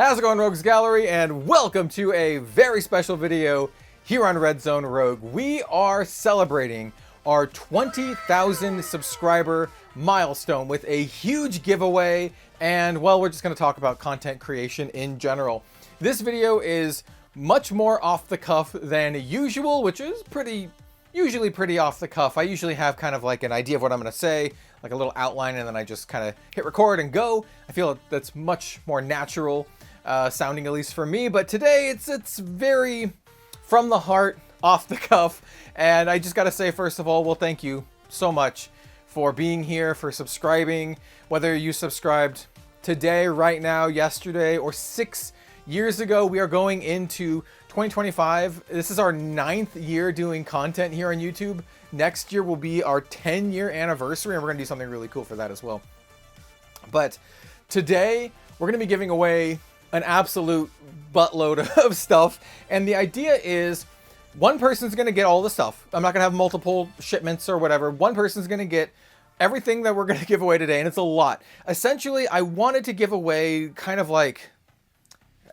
How's it going, Rogues Gallery, and welcome to a very special video here on Red Zone Rogue. We are celebrating our 20,000 subscriber milestone with a huge giveaway, and well, we're just going to talk about content creation in general. This video is much more off the cuff than usual, which is usually pretty off the cuff. I usually have kind of like an idea of what I'm going to say, like a little outline, and then I just kind of hit record and go. I feel that's much more natural sounding, at least for me, but today it's very from the heart, off the cuff, and I just gotta say, first of all, well, thank you so much for being here, for subscribing, whether you subscribed today, right now, yesterday, or 6 years ago. We are going into 2025. This is our 9th year doing content here on YouTube. Next year will be our 10-year anniversary, and we're gonna do something really cool for that as well. But today, we're gonna be giving away an absolute buttload of stuff, and the idea is one person's gonna get all the stuff. I'm not gonna have multiple shipments or whatever. One person's gonna get everything that we're gonna give away today, and it's a lot. Essentially, I wanted to give away kind of like,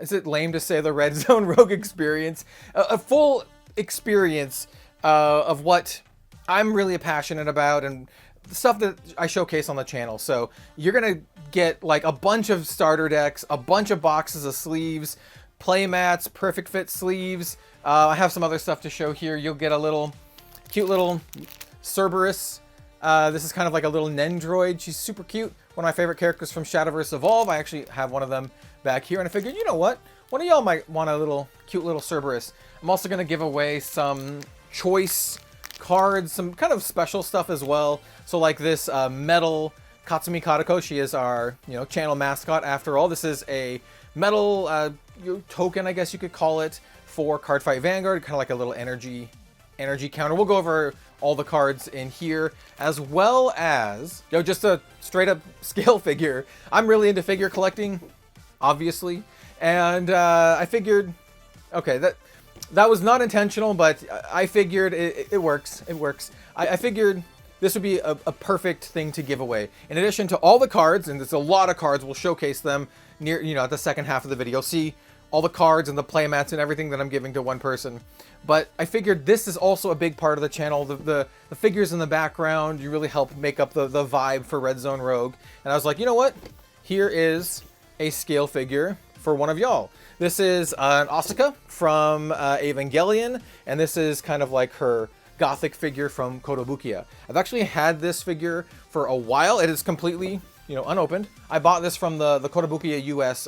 is it lame to say the Red Zone Rogue experience? A full experience of what I'm really passionate about and the stuff that I showcase on the channel. So you're gonna get like a bunch of starter decks, a bunch of boxes of sleeves, play mats, perfect fit sleeves. I have some other stuff to show here. You'll get a cute little Cerberus. This is kind of like a little Nendroid. She's super cute. One of my favorite characters from SHADOWVERSE Evolve. I actually have one of them back here, and I figured, you know what? One of y'all might want a cute little Cerberus. I'm also gonna give away some choice cards, some kind of special stuff as well. So like this metal Katsumi Kadako. She is our, channel mascot after all. This is a metal token, I guess you could call it, for CARDFIGHT Vanguard, kind of like a little energy counter. We'll go over all the cards in here, as well as just a straight up scale figure. I'm really into figure collecting, obviously, and I figured, okay, that was not intentional, but I figured it works. It works. I figured this would be a perfect thing to give away. In addition to all the cards, and there's a lot of cards, we'll showcase them near, at the second half of the video. You'll see all the cards and the playmats and everything that I'm giving to one person. But I figured this is also a big part of the channel. The figures in the background, you really help make up the vibe for Red Zone Rogue. And I was like, you know what? Here is a scale figure for one of y'all. This is an Asuka from Evangelion, and this is kind of like her gothic figure from Kotobukiya. I've actually had this figure for a while. It is completely, unopened. I bought this from the Kotobukiya US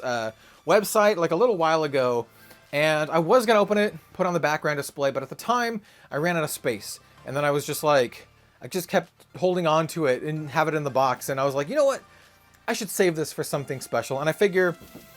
website like a little while ago, and I was gonna open it, put it on the background display, but at the time I ran out of space, and then I was just like, I just kept holding on to it and have it in the box, and I was like, you know what? I should save this for something special. And I figure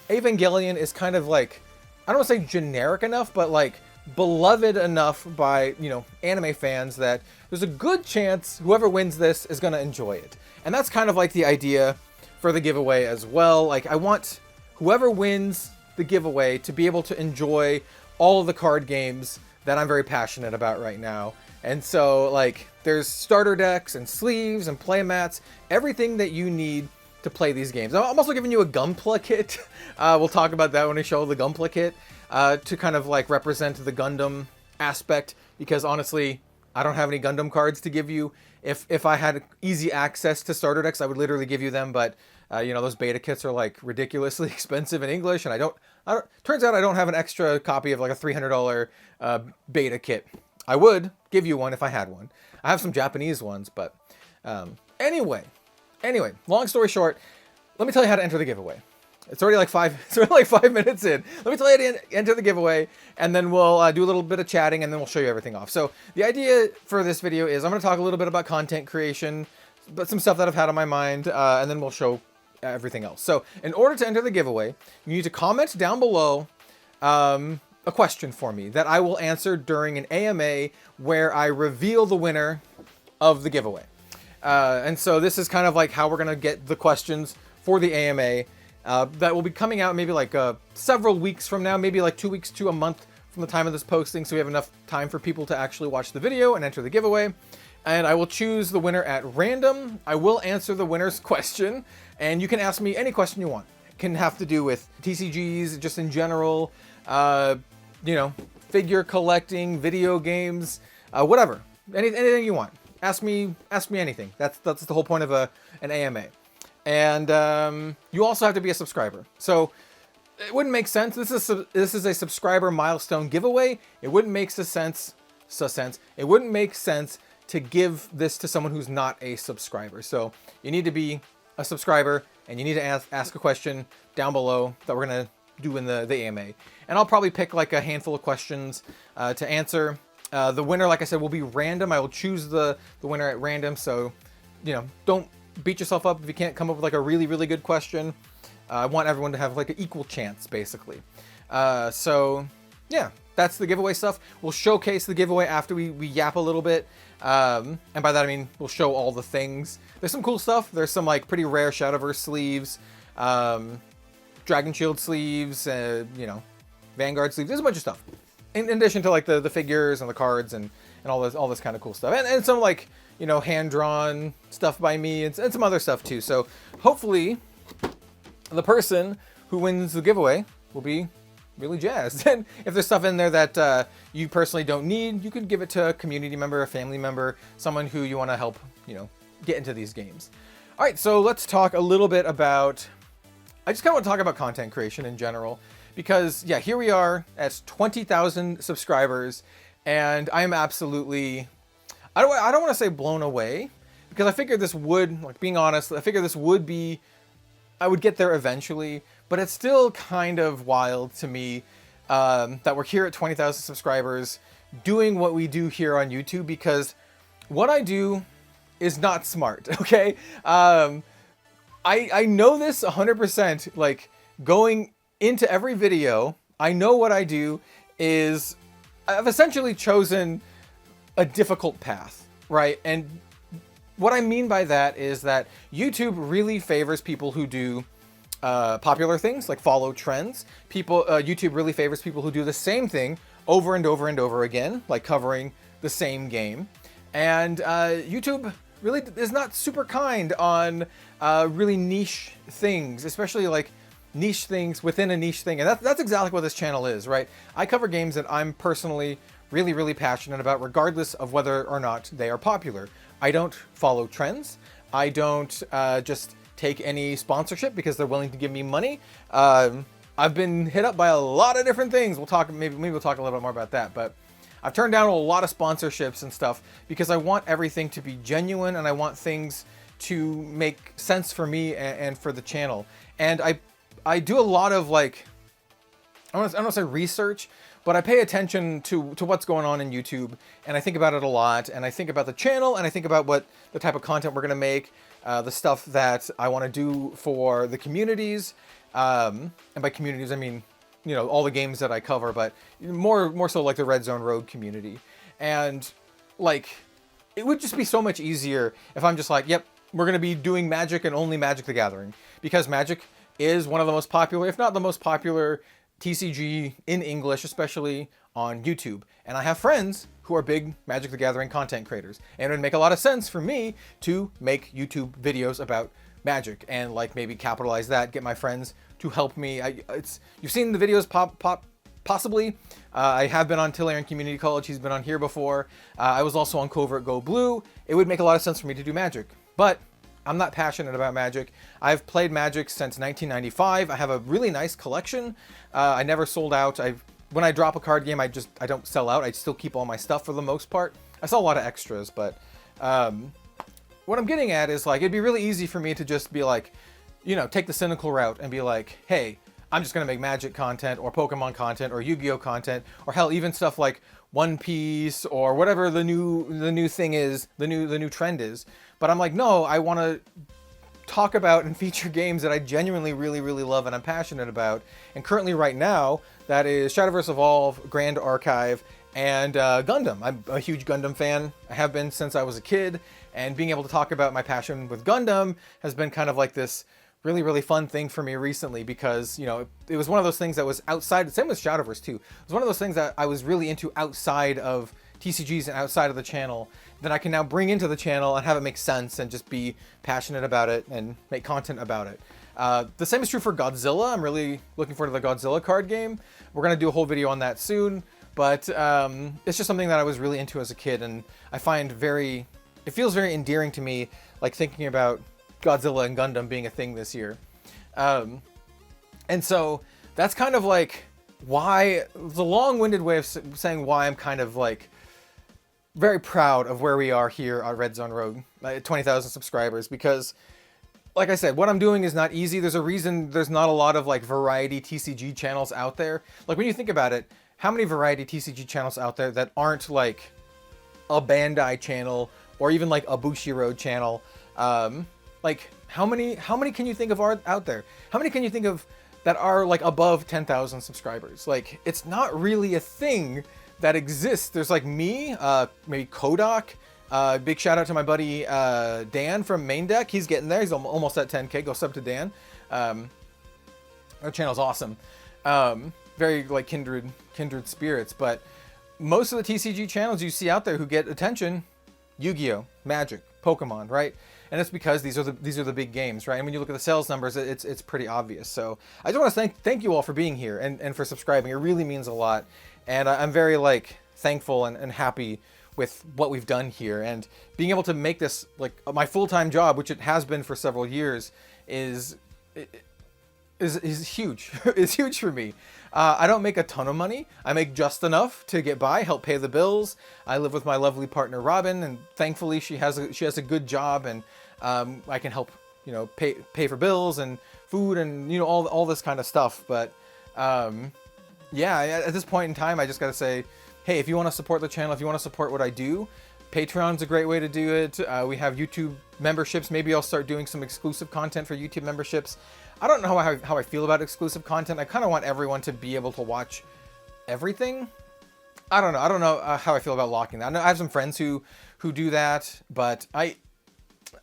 Evangelion is kind of like, I don't want to say generic enough, but like beloved enough by, anime fans that there's a good chance whoever wins this is going to enjoy it. And that's kind of like the idea for the giveaway as well. Like, I want whoever wins the giveaway to be able to enjoy all of the card games that I'm very passionate about right now. And so, like, there's starter decks and sleeves and play mats, everything that you need to play these games. I'm also giving you a Gunpla kit. We'll talk about that when I show the Gunpla kit, to kind of like represent the Gundam aspect, because honestly, I don't have any Gundam cards to give you. If I had easy access to starter decks, I would literally give you them, but those beta kits are like ridiculously expensive in English, and I don't turns out I don't have an extra copy of like a $300 beta kit. I would give you one if I had one. I have some Japanese ones, but anyway, long story short, let me tell you how to enter the giveaway. It's already like 5 minutes in. Let me tell you how to enter the giveaway, and then we'll do a little bit of chatting, and then we'll show you everything off. So the idea for this video is I'm going to talk a little bit about content creation, but some stuff that I've had on my mind, and then we'll show everything else. So in order to enter the giveaway, you need to comment down below a question for me that I will answer during an AMA where I reveal the winner of the giveaway. And so this is kind of like how we're going to get the questions for the AMA. That will be coming out maybe like several weeks from now, maybe like 2 weeks to a month from the time of this posting, so we have enough time for people to actually watch the video and enter the giveaway. And I will choose the winner at random. I will answer the winner's question, and you can ask me any question you want. can have to do with TCGs, just in general, you know, figure collecting, video games, whatever, anything you want. Ask me anything. That's the whole point of an AMA. And you also have to be a subscriber. So it wouldn't make sense. This is a subscriber milestone giveaway. It wouldn't make sense. It wouldn't make sense to give this to someone who's not a subscriber. So you need to be a subscriber, and you need to ask a question down below that we're gonna do in the AMA. And I'll probably pick like a handful of questions to answer. The winner, like I said, will be random. I will choose the winner at random. So, you know, don't beat yourself up if you can't come up with like a really, really good question. I want everyone to have like an equal chance, basically. So yeah, that's the giveaway stuff. We'll showcase the giveaway after we yap a little bit. And by that I mean we'll show all the things. There's some cool stuff. There's some like pretty rare SHADOWVERSE sleeves, Dragon Shield sleeves, you know, Vanguard sleeves. There's a bunch of stuff. In addition to like the figures and the cards and all this kind of cool stuff. And some like, you know, hand-drawn stuff by me and some other stuff too. So hopefully the person who wins the giveaway will be really jazzed. And if there's stuff in there that you personally don't need, you could give it to a community member, a family member, someone who you want to help, you know, get into these games. All right, so let's talk a little bit about, I just kind of want to talk about content creation in general, because yeah, here we are at 20,000 subscribers, and I am absolutely, I don't want to say blown away, because I figured this would, like being honest, I figured this would be, I would get there eventually, but it's still kind of wild to me that we're here at 20,000 subscribers doing what we do here on YouTube, because what I do is not smart, okay? I know this 100%, like going into every video, I know what I do is I've essentially chosen a difficult path, right? And what I mean by that is that YouTube really favors people who do popular things, like follow trends. YouTube really favors people who do the same thing over and over and over again, like covering the same game. And YouTube really is not super kind on really niche things, especially like niche things within a niche thing. And that's exactly what this channel is, right? I cover games that I'm personally really, really passionate about, regardless of whether or not they are popular. I don't follow trends. I don't just take any sponsorship because they're willing to give me money. I've been hit up by a lot of different things. We'll talk, maybe we'll talk a little bit more about that, but I've turned down a lot of sponsorships and stuff because I want everything to be genuine, and I want things to make sense for me and for the channel. And I do a lot of like, I don't want to say research, but I pay attention to what's going on in YouTube, and I think about it a lot, and I think about the channel, and I think about what the type of content we're going to make, the stuff that I want to do for the communities, and by communities I mean, you know, all the games that I cover, but more so like the Red Zone Rogue community. And like, it would just be so much easier if I'm just like, yep, we're going to be doing Magic and only Magic the Gathering, because Magic is one of the most popular, if not the most popular, TCG in English, especially on YouTube. And I have friends who are big Magic the Gathering content creators, and it would make a lot of sense for me to make YouTube videos about Magic and like maybe capitalize that, get my friends to help me. You've seen the videos possibly. I have been on Tillarian Community College. He's been on here before. I was also on Covert Go Blue. It would make a lot of sense for me to do Magic, but I'm not passionate about Magic. I've played Magic since 1995. I have a really nice collection. I never sold out. When I drop a card game, I don't sell out. I still keep all my stuff for the most part. I sell a lot of extras, but what I'm getting at is like, it'd be really easy for me to just be like, you know, take the cynical route and be like, hey, I'm just gonna make Magic content or Pokemon content or Yu-Gi-Oh content, or hell, even stuff like One Piece or whatever the new thing is, the new trend is. But I'm like, no, I want to talk about and feature games that I genuinely really, really love and I'm passionate about. And currently right now, that is SHADOWVERSE Evolve, Grand Archive, and Gundam. I'm a huge Gundam fan. I have been since I was a kid, and being able to talk about my passion with Gundam has been kind of like this really, really fun thing for me recently, because, you know, it was one of those things that was outside, same with SHADOWVERSE too. It was one of those things that I was really into outside of TCGs and outside of the channel that I can now bring into the channel and have it make sense and just be passionate about it and make content about it. The same is true for Godzilla. I'm really looking forward to the Godzilla card game. We're going to do a whole video on that soon, but it's just something that I was really into as a kid, and I find it feels very endearing to me, like thinking about Godzilla and Gundam being a thing this year. And so that's kind of like why, the long-winded way of saying why I'm kind of like very proud of where we are here at Red Zone Rogue, at 20,000 subscribers, because like I said, what I'm doing is not easy. There's a reason there's not a lot of like variety TCG channels out there. Like when you think about it, how many variety TCG channels out there that aren't like a Bandai channel or even like a Bushiroad channel? Like how many can you think of are out there? How many can you think of that are like above 10,000 subscribers? Like it's not really a thing that exists. There's like me, maybe Kodak. Big shout out to my buddy Dan from Main Deck. He's getting there. He's almost at 10K. Go sub to Dan. Our channel's awesome. Very like kindred spirits. But most of the TCG channels you see out there who get attention, Yu-Gi-Oh, Magic, Pokemon, right? And it's because these are the big games, right? And when you look at the sales numbers, it's pretty obvious. So I just want to thank you all for being here and for subscribing. It really means a lot. And I'm very like thankful and happy with what we've done here, and being able to make this like my full-time job, which it has been for several years, is huge. It's huge for me. I don't make a ton of money. I make just enough to get by, help pay the bills. I live with my lovely partner Robin, and thankfully she has a good job, and I can help, you know, pay for bills and food and, you know, all this kind of stuff. But yeah, at this point in time, I just gotta say, hey, if you want to support the channel, if you want to support what I do, Patreon's a great way to do it. We have YouTube memberships. Maybe I'll start doing some exclusive content for YouTube memberships. I don't know how I feel about exclusive content. I kind of want everyone to be able to watch everything. I don't know. I don't know how I feel about locking that. I have some friends who do that, but I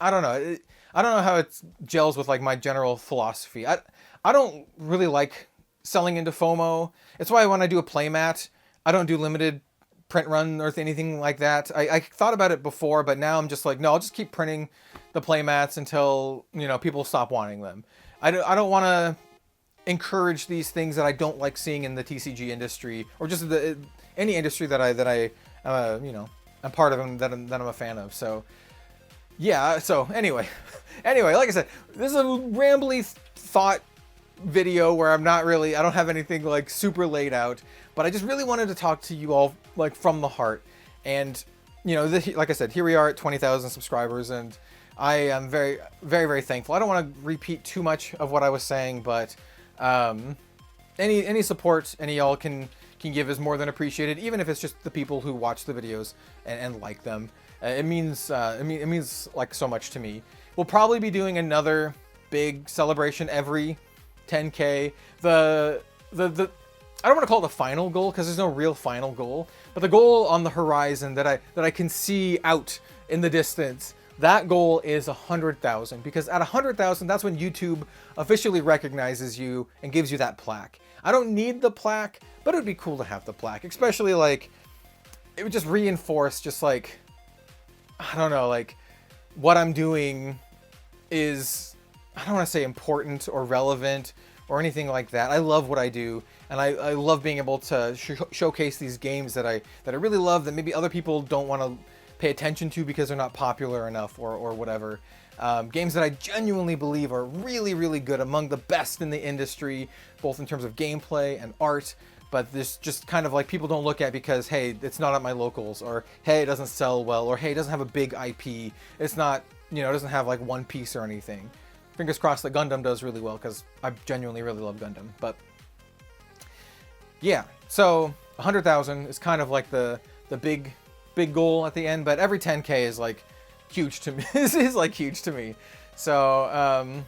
don't know. I don't know how it gels with like my general philosophy. I don't really like selling into FOMO. It's why when I do a playmat, I don't do limited print run or anything like that. I thought about it before, but now I'm just like, no, I'll just keep printing the playmats until, you know, people stop wanting them. I don't want to encourage these things that I don't like seeing in the TCG industry, or just any industry that I you know, I'm part of, and that I'm a fan of. So yeah. So anyway, like I said, this is a rambly thought video where I don't have anything like super laid out, but I just really wanted to talk to you all like from the heart. And you know, like I said, here we are at 20,000 subscribers, and I am very, very, very thankful. I don't want to repeat too much of what I was saying, but any support any y'all can give is more than appreciated, even if it's just the people who watch the videos and like them. It means like so much to me. We'll probably be doing another big celebration every 10K. I don't want to call it the final goal, because there's no real final goal, but the goal on the horizon that I can see out in the distance, that goal is 100,000, because at 100,000, that's when YouTube officially recognizes you and gives you that plaque. I don't need the plaque, but it would be cool to have the plaque, especially like it would just reinforce just like, I don't know, like what I'm doing is, I don't want to say important or relevant or anything like that. I love what I do, and I love being able to showcase these games that I really love, that maybe other people don't want to pay attention to because they're not popular enough or whatever. Games that I genuinely believe are really, really good, among the best in the industry, both in terms of gameplay and art. But this just kind of like people don't look at because, hey, it's not at my locals, or hey, it doesn't sell well, or hey, it doesn't have a big IP. It's not, you know, it doesn't have like One Piece or anything. Fingers crossed that Gundam does really well, because I genuinely really love Gundam. But yeah, so 100,000 is kind of like the big goal at the end, but every 10K is like huge to me. This is like huge to me. So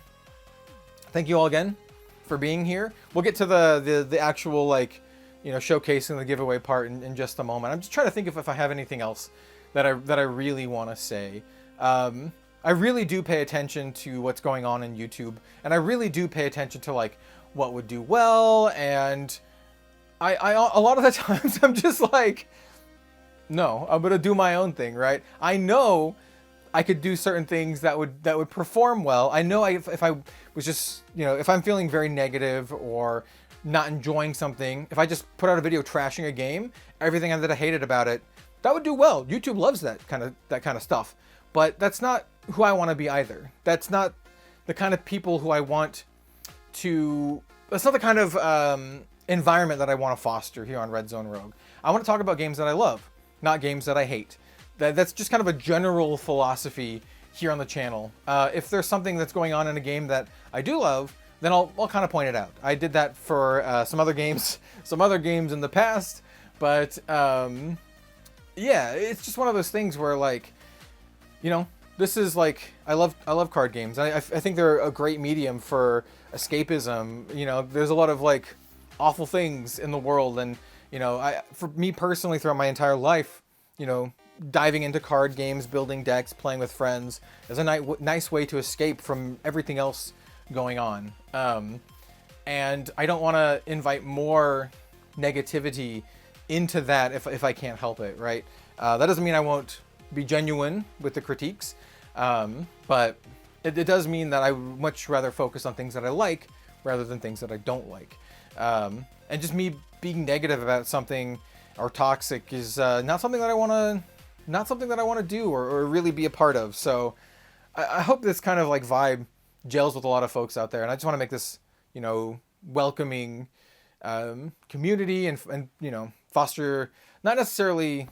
thank you all again for being here. We'll get to the actual, like, you know, showcasing the giveaway part in just a moment. I'm just trying to think if I have anything else that I really want to say. I really do pay attention to what's going on in YouTube, and I really do pay attention to like what would do well, and I a lot of the times I'm just like, no, I'm gonna do my own thing, right? I know I could do certain things that would perform well. I know if I was just, you know, if I'm feeling very negative or not enjoying something, if I just put out a video trashing a game, everything that I hated about it, that would do well. YouTube loves that kind of stuff. But that's not who I want to be either. That's not the kind of people who I want to. That's not the kind of environment that I want to foster here on Red Zone Rogue. I want to talk about games that I love, not games that I hate. That's just kind of a general philosophy here on the channel. If there's something that's going on in a game that I do love, then I'll kind of point it out. I did that for some other games in the past, but yeah, it's just one of those things where, like, you know, this is like, I love card games. I think they're a great medium for escapism. You know, there's a lot of like awful things in the world, and you know, for me personally, throughout my entire life, you know, diving into card games, building decks, playing with friends is a nice way to escape from everything else going on. And I don't want to invite more negativity into that if I can't help it, right? That doesn't mean I won't be genuine with the critiques, but it does mean that I would much rather focus on things that I like rather than things that I don't like. And just me being negative about something or toxic is not something that I want to do or really be a part of. So I hope this kind of like vibe gels with a lot of folks out there, and I just want to make this, you know, welcoming community and you know, foster not necessarily.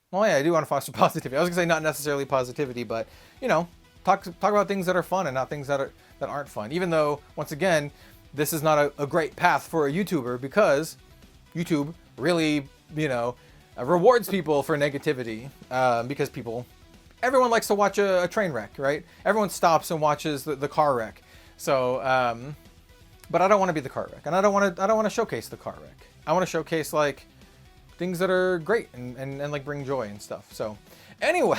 Well, yeah, I do want to foster positivity. I was gonna say not necessarily positivity, but you know, talk about things that are fun and not things that aren't fun. Even though, once again, this is not a great path for a YouTuber, because YouTube really, you know, rewards people for negativity, because everyone likes to watch a train wreck, right? Everyone stops and watches the car wreck. So, but I don't want to be the car wreck, and I don't want to showcase the car wreck. I want to showcase like things that are great and like bring joy and stuff. So anyway,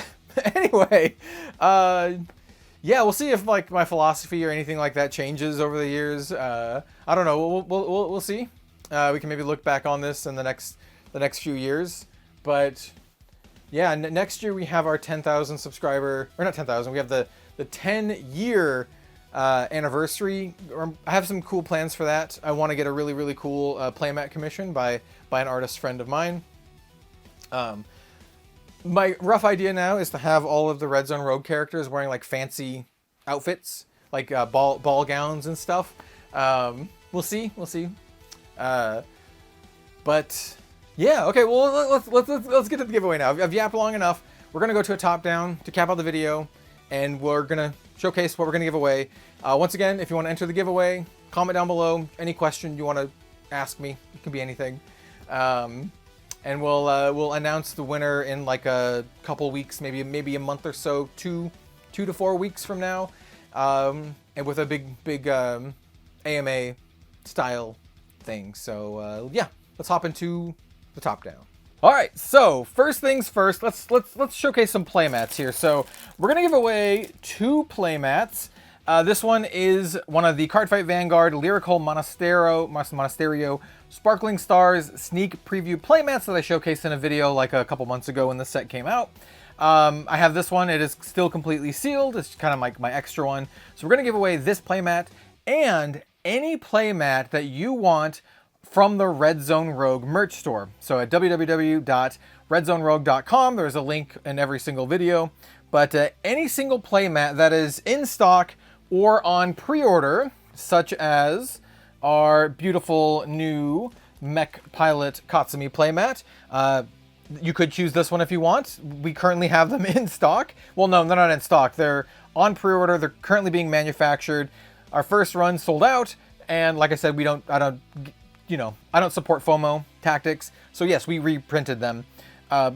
yeah, we'll see if like my philosophy or anything like that changes over the years. I don't know. We'll see. We can maybe look back on this in the next few years. But yeah, next year we have our 10,000 subscriber, or not 10,000. We have the 10-year anniversary. I have some cool plans for that. I want to get a really cool playmat commission by an artist friend of mine. My rough idea now is to have all of the Red Zone Rogue characters wearing like fancy outfits, like ball gowns and stuff. We'll see. But yeah, okay. Well, let's get to the giveaway now. I've yapped long enough. We're gonna go to a top down to cap out the video, and we're gonna showcase what we're gonna give away. Once again, if you want to enter the giveaway, comment down below any question you want to ask me. It can be anything, and we'll announce the winner in like a couple weeks, maybe a month or so, 2 to 4 weeks from now, and with a big AMA style thing. So yeah, let's hop into the top down. All right, so first things first, let's showcase some playmats here. So we're gonna give away 2 playmats. This one is one of the CARDFIGHT Vanguard Lyrical Monasterio Sparkling Stars sneak preview playmats that I showcased in a video like a couple months ago when the set came out. I have this one. It is still completely sealed. It's kind of like my extra one. So we're gonna give away this playmat and any playmat that you want from the Red Zone Rogue merch store. So at www.redzonerogue.com, there's a link in every single video. But any single playmat that is in stock or on pre-order, such as our beautiful new Mech Pilot Katsumi playmat. You could choose this one if you want. We currently have them in stock. Well, no, they're not in stock. They're on pre-order. They're currently being manufactured. Our first run sold out, and like I said, I don't support FOMO tactics. So yes, we reprinted them.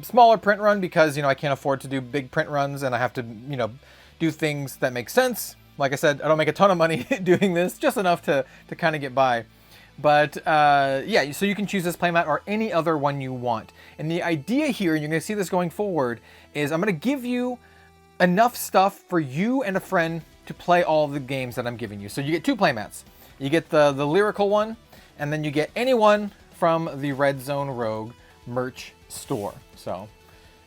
Smaller print run because, I can't afford to do big print runs, and I have to, do things that make sense. Like I said, I don't make a ton of money doing this, just enough to kind of get by. But yeah, so you can choose this playmat or any other one you want. And the idea here, and you're going to see this going forward, is I'm going to give you enough stuff for you and a friend to play all the games that I'm giving you. So you get 2 playmats. You get the lyrical one, and then you get any one from the Red Zone Rogue merch store. So,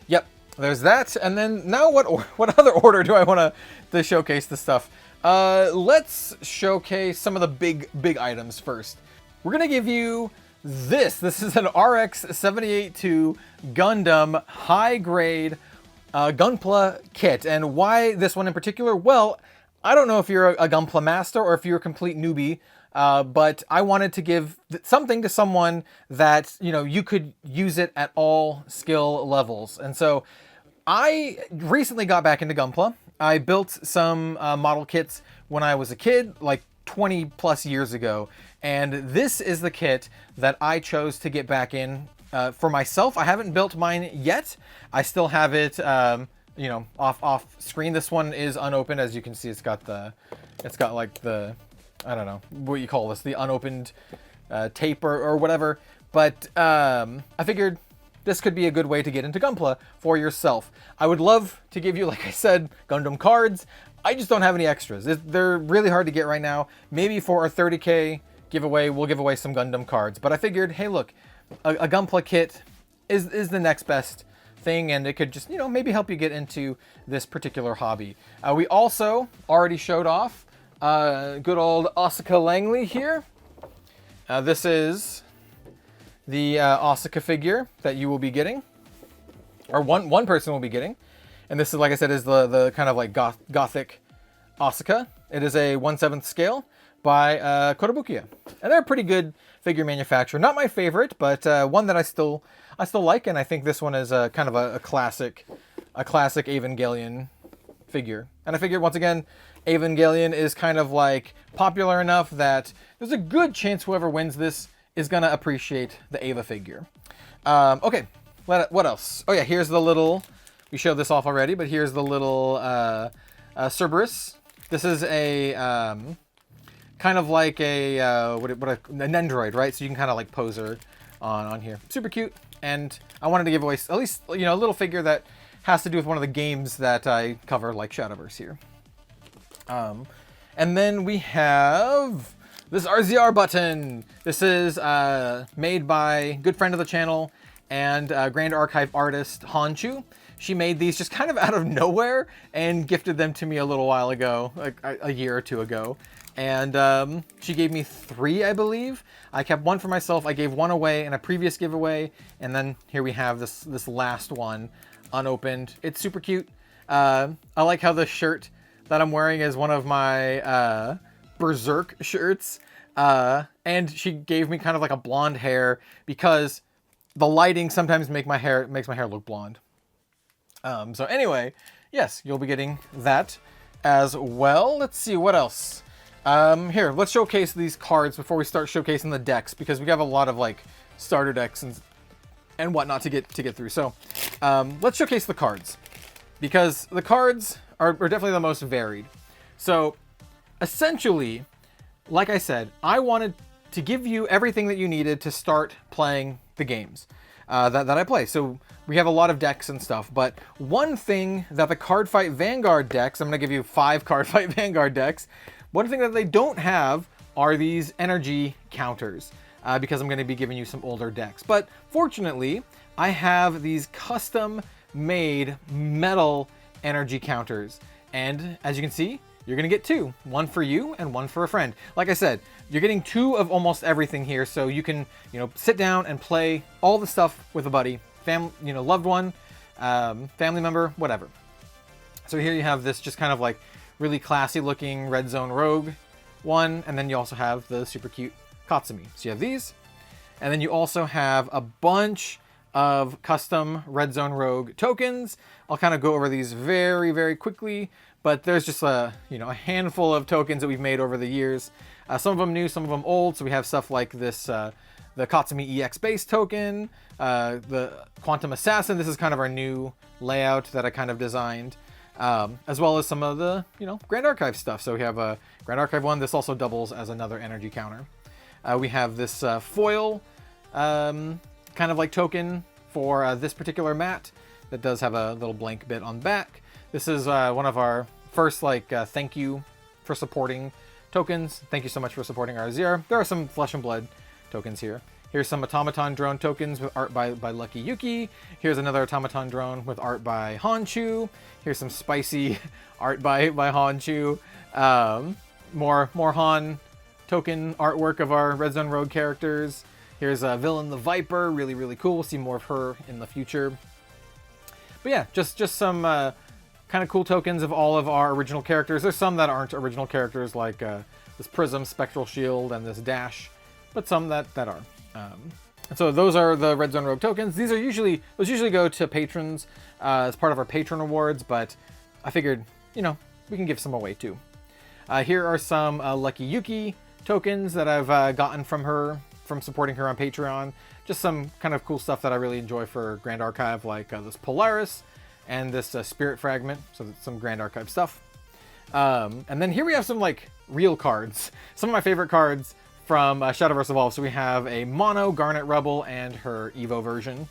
yep. there's that. And then now what other order do I want to showcase this stuff? Let's showcase some of the big items first. We're going to give you this. This is an RX-78-2 Gundam high-grade Gunpla kit. And why this one in particular? Well, I don't know if you're a Gunpla master or if you're a complete newbie, but I wanted to give something to someone that, you know, you could use it at all skill levels. And so I recently got back into Gunpla. I built some model kits when I was a kid, like 20 plus years ago. And this is the kit that I chose to get back in for myself. I haven't built mine yet. I still have it, you know, off screen. This one is unopened. As you can see, it's got like the, I don't know what you call this, the unopened tape or whatever. But I figured this could be a good way to get into Gunpla for yourself. I would love to give you, like I said, Gundam cards. I just don't have any extras. They're really hard to get right now. Maybe for our 30K giveaway, we'll give away some Gundam cards. But I figured, hey, look, a Gunpla kit is the next best thing, and it could just, you know, maybe help you get into this particular hobby. We also already showed off good old Asuka Langley here. This is the Asuka figure that you will be getting, or one person will be getting. And this is, like I said, is the kind of like gothic Asuka. It is a 1/7 scale by Kotobukiya. And they're a pretty good figure manufacturer. Not my favorite, but one that I still like, and I think this one is kind of a classic Evangelion figure. And I figured, once again, Evangelion is kind of like popular enough that there's a good chance whoever wins this is gonna appreciate the Eva figure. Okay, what else? Oh yeah, here's the little, we showed this off already, but here's the little Cerberus. This is a kind of like a an android, right? So you can kind of like pose her on here. Super cute. And I wanted to give away at least, you know, a little figure that has to do with one of the games that I cover, like SHADOWVERSE here. And then we have this RZR button. This is made by good friend of the channel and Grand Archive artist Hanchu. She made these just kind of out of nowhere and gifted them to me a little while ago, like a year or two ago. And she gave me 3, I believe. I kept 1 for myself. I gave 1 away in a previous giveaway. And then here we have this last one unopened. It's super cute. I like how the shirt that I'm wearing is one of my Berserk shirts. And she gave me kind of like a blonde hair because the lighting sometimes makes my hair look blonde. So anyway, yes, you'll be getting that as well. Let's see what else. Here, let's showcase these cards before we start showcasing the decks, because we have a lot of like starter decks and whatnot to get through. So let's showcase the cards, because the cards are definitely the most varied. So essentially, like I said, I wanted to give you everything that you needed to start playing the games that I play. So we have a lot of decks and stuff, but one thing that the CARDFIGHT Vanguard decks, I'm going to give you 5 CARDFIGHT Vanguard decks, one thing that they don't have are these energy counters, because I'm going to be giving you some older decks. But fortunately, I have these custom-made metal energy counters, and as you can see, you're going to get 2. 1 for you and 1 for a friend. Like I said, you're getting 2 of almost everything here, so you can, you know, sit down and play all the stuff with a buddy, you know, loved one, family member, whatever. So here you have this just kind of like really classy looking Red Zone Rogue one, and then you also have the super cute Katsumi. So you have these, and then you also have a bunch of custom Red Zone Rogue tokens. I'll kind of go over these very, very quickly, but there's just a handful of tokens that we've made over the years. Some of them new, some of them old. So we have stuff like this, the Katsumi EX base token, the Quantum Assassin. This is kind of our new layout that I kind of designed, as well as some of the, Grand Archive stuff. So we have a Grand Archive one. This also doubles as another energy counter. We have this foil kind of like token for this particular mat that does have a little blank bit on the back. This is one of our first thank you for supporting tokens. Thank you so much for supporting RZR. There are some Flesh and Blood tokens here. Here's some automaton drone tokens with art by Lucky Yuki. Here's another automaton drone with art by Honchu. Here's some spicy art by Honchu. More Han token artwork of our Red Zone Rogue characters. Here's Villain the Viper, really cool. We'll see more of her in the future. But yeah, just some kind of cool tokens of all of our original characters. There's some that aren't original characters, like this Prism, Spectral Shield, and this Dash, but some that are. And so those are the Red Zone Rogue tokens. Those usually go to patrons as part of our patron awards, but I figured, you know, we can give some away too. Here are some Lucky Yuki tokens that I've gotten from supporting her on Patreon. Just some kind of cool stuff that I really enjoy for Grand Archive, like this Polaris and this Spirit Fragment. So that's some Grand Archive stuff. And then here we have some like real cards. Some of my favorite cards from Shadowverse Evolve. So we have a Mono Garnet Rebel and her Evo version.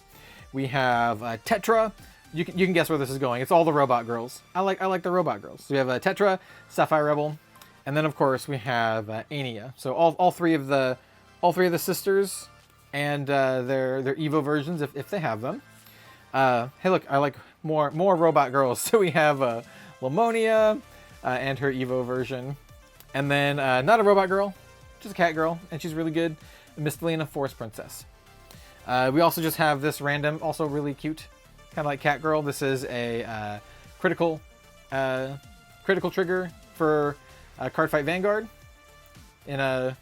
We have Tetra. You can guess where this is going. It's all the robot girls. I like the robot girls. So we have Tetra, Sapphire Rebel, and then of course we have Ania. So all three of the sisters and their Evo versions if they have them. Hey, look, I like more robot girls. So we have Lamonia and her Evo version, and then not a robot girl, just a cat girl, and she's really good. Mistelina, Forest Princess. We also just have this random, also really cute, kind of like cat girl. This is a critical trigger for Cardfight Vanguard in a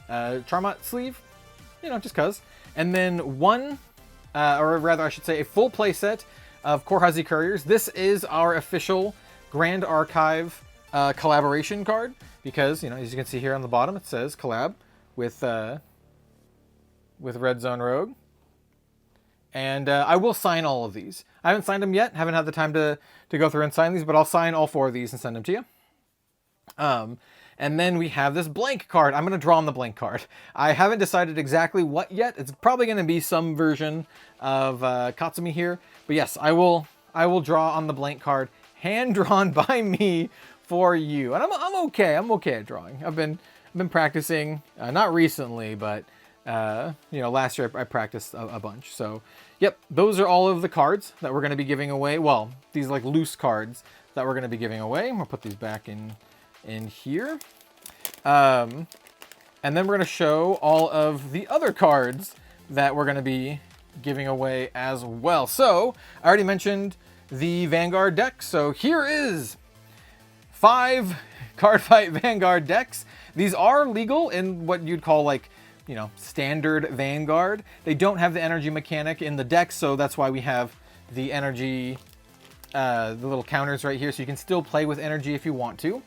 Charmot sleeve, you know, just cuz. And then one, or rather I should say a full playset of Korhazi Couriers. This is our official Grand Archive collaboration card, because, you know, as you can see here on the bottom, it says collab with Red Zone Rogue. And I will sign all of these. I haven't signed them yet, haven't had the time to go through and sign these, but I'll sign all 4 of these and send them to you. And then we have this blank card. I'm going to draw on the blank card. I haven't decided exactly what yet. It's probably going to be some version of Katsumi here. But yes, I will draw on the blank card, hand drawn by me for you. And I'm okay. I'm okay at drawing. I've been practicing, not recently, but you know, last year I practiced a bunch. So, yep, those are all of the cards that we're going to be giving away. Well, these like loose cards that we're going to be giving away. I'm going to put these back in here. And then we're going to show all of the other cards that we're going to be giving away as well. So I already mentioned the Vanguard deck. So here is 5 Cardfight Vanguard decks. These are legal in what you'd call, like, you know, standard Vanguard. They don't have the energy mechanic in the deck, so that's why we have the energy, the little counters right here, so you can still play with energy if you want to.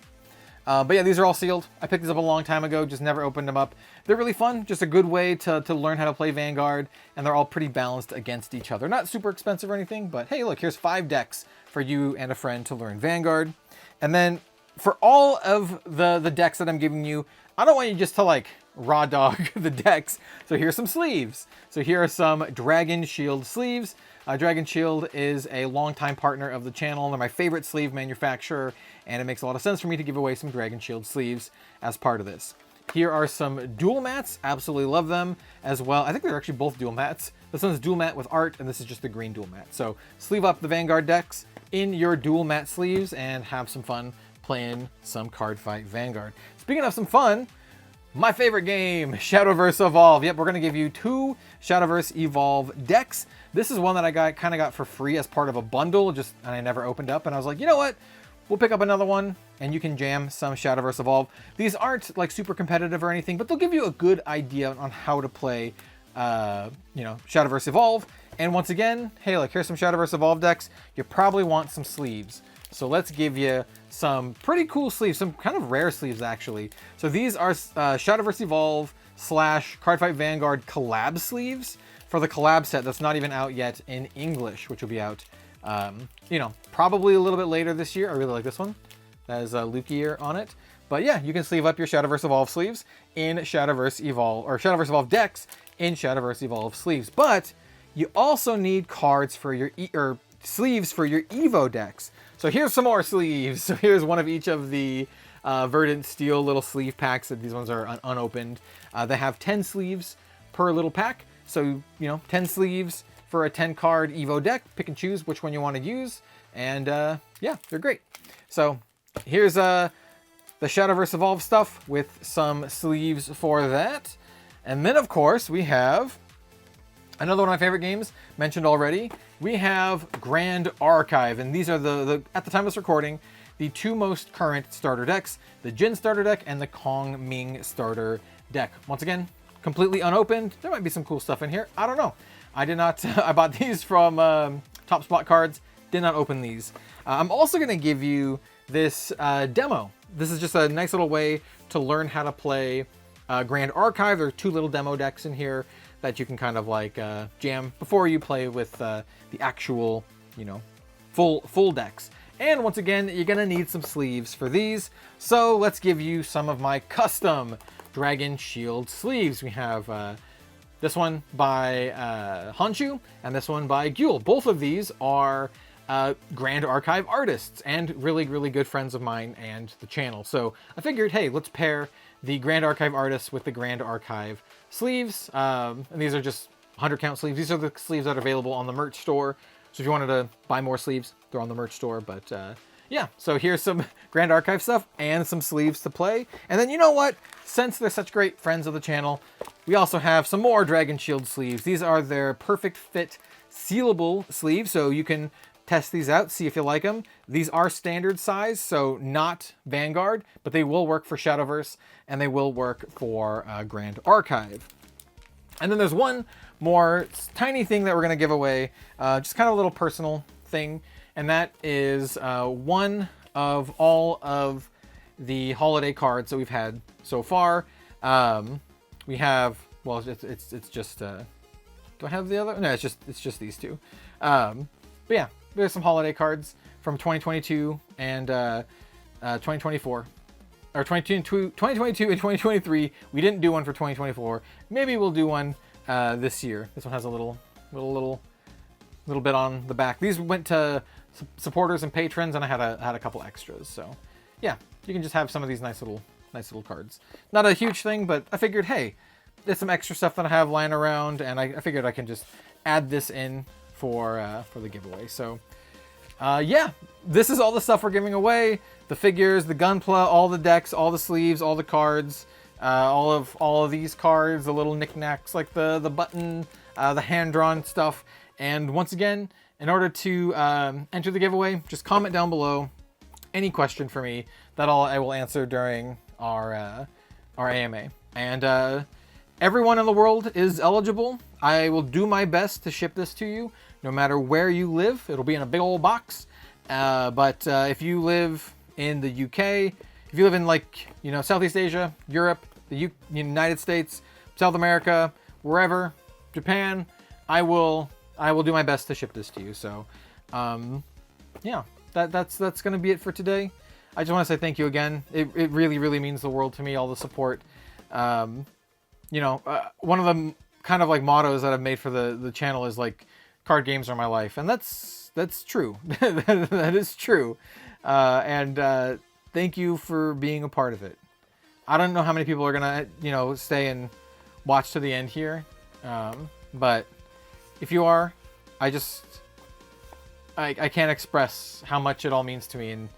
But yeah, these are all sealed. I picked these up a long time ago, just never opened them up. They're really fun, just a good way to learn how to play Vanguard, and they're all pretty balanced against each other. Not super expensive or anything, but hey, look, here's 5 decks for you and a friend to learn Vanguard. And then for all of the decks that I'm giving you, I don't want you just to like raw dog the decks. So here's some sleeves. So here are some Dragon Shield sleeves. Dragon Shield is a longtime partner of the channel. They're my favorite sleeve manufacturer, and it makes a lot of sense for me to give away some Dragon Shield sleeves as part of this. Here are some dual mats. Absolutely love them as well. I think they're actually both dual mats. This one's dual mat with art, and this is just the green dual mat. So sleeve up the Vanguard decks in your dual mat sleeves and have some fun playing some Cardfight Vanguard. Speaking of some fun, my favorite game, Shadowverse Evolve. Yep, we're going to give you 2 Shadowverse Evolve decks. This is one that I kind of got for free as part of a bundle, and I never opened up, and I was like, you know what? We'll pick up another one, and you can jam some Shadowverse Evolve. These aren't like super competitive or anything, but they'll give you a good idea on how to play, you know, Shadowverse Evolve. And once again, hey, look, here's some Shadowverse Evolve decks. You probably want some sleeves. So let's give you some pretty cool sleeves, some kind of rare sleeves actually. So these are Shadowverse Evolve / Cardfight Vanguard collab sleeves for the collab set that's not even out yet in English, which will be out, you know, probably a little bit later this year. I really like this one. That has Lukier on it. But yeah, you can sleeve up your Shadowverse Evolve sleeves in Shadowverse Evolve, or Shadowverse Evolve decks in Shadowverse Evolve sleeves. But you also need cards for your, or sleeves for your Evo decks. So here's some more sleeves. So here's one of each of the Verdant Steel little sleeve packs. These ones are unopened. They have 10 sleeves per little pack. So, you know, 10 sleeves for a 10 card Evo deck. Pick and choose which one you want to use. And yeah, they're great. So here's the Shadowverse Evolve stuff with some sleeves for that. And then, of course, we have another one of my favorite games, mentioned already. We have Grand Archive, and these are at the time of this recording, the two most current starter decks, the Jin starter deck and the Kong Ming starter deck. Once again, completely unopened. There might be some cool stuff in here. I don't know. I did not, I bought these from Top Spot Cards, did not open these. I'm also going to give you this demo. This is just a nice little way to learn how to play Grand Archive. There are two little demo decks in here that you can kind of like jam before you play with the actual, you know, full decks. And once again, you're gonna need some sleeves for these. So let's give you some of my custom Dragon Shield sleeves. We have this one by Honshu and this one by Gyul. Both of these are Grand Archive artists and really, really good friends of mine and the channel. So I figured, hey, let's pair the Grand Archive artists with the Grand Archive sleeves. And these are just 100 count sleeves. These are the sleeves that are available on the merch store. So if you wanted to buy more sleeves, they're on the merch store. But yeah, so here's some Grand Archive stuff and some sleeves to play. And then you know what? Since they're such great friends of the channel, we also have some more Dragon Shield sleeves. These are their perfect fit sealable sleeves. So you can test these out, see if you like them. These are standard size, so not Vanguard, but they will work for Shadowverse and they will work for Grand Archive. And then there's one more tiny thing that we're going to give away, just kind of a little personal thing, and that is one of all of the holiday cards that we've had so far. We have, well, it's just, do I have the other? No, it's just these two. But yeah, there's some holiday cards from 2022 and 2024. Or 2022 and 2023. We didn't do one for 2024. Maybe we'll do one this year. This one has a little bit on the back. These went to supporters and patrons, and I had a couple extras. So yeah, you can just have some of these nice little cards. Not a huge thing, but I figured, hey, there's some extra stuff that I have lying around, and I figured I can just add this in for the giveaway. So yeah, this is all the stuff we're giving away. The figures, the Gunpla, all the decks, all the sleeves, all the cards, all of these cards, the little knickknacks like the button, the hand-drawn stuff. And once again, in order to enter the giveaway, just comment down below any question for me that I will answer during our AMA. And everyone in the world is eligible. I will do my best to ship this to you, no matter where you live. It'll be in a big old box. But if you live in the UK, if you live in, like, you know, Southeast Asia, Europe, the United States, South America, wherever, Japan, I will do my best to ship this to you. So yeah, that's going to be it for today. I just want to say thank you again. It really, really means the world to me, all the support. You know, one of the kind of like mottos that I've made for the channel is like, card games are my life. And that's true. That is true. And thank you for being a part of it. I don't know how many people are gonna, you know, stay and watch to the end here. But if you are, I can't express how much it all means to me and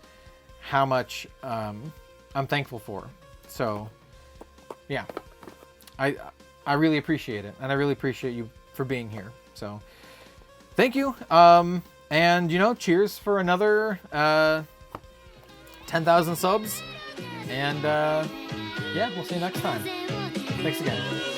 how much I'm thankful for. So yeah, I really appreciate it, and I really appreciate you for being here. So thank you. And you know, cheers for another 10,000 subs. And yeah, we'll see you next time. Thanks again.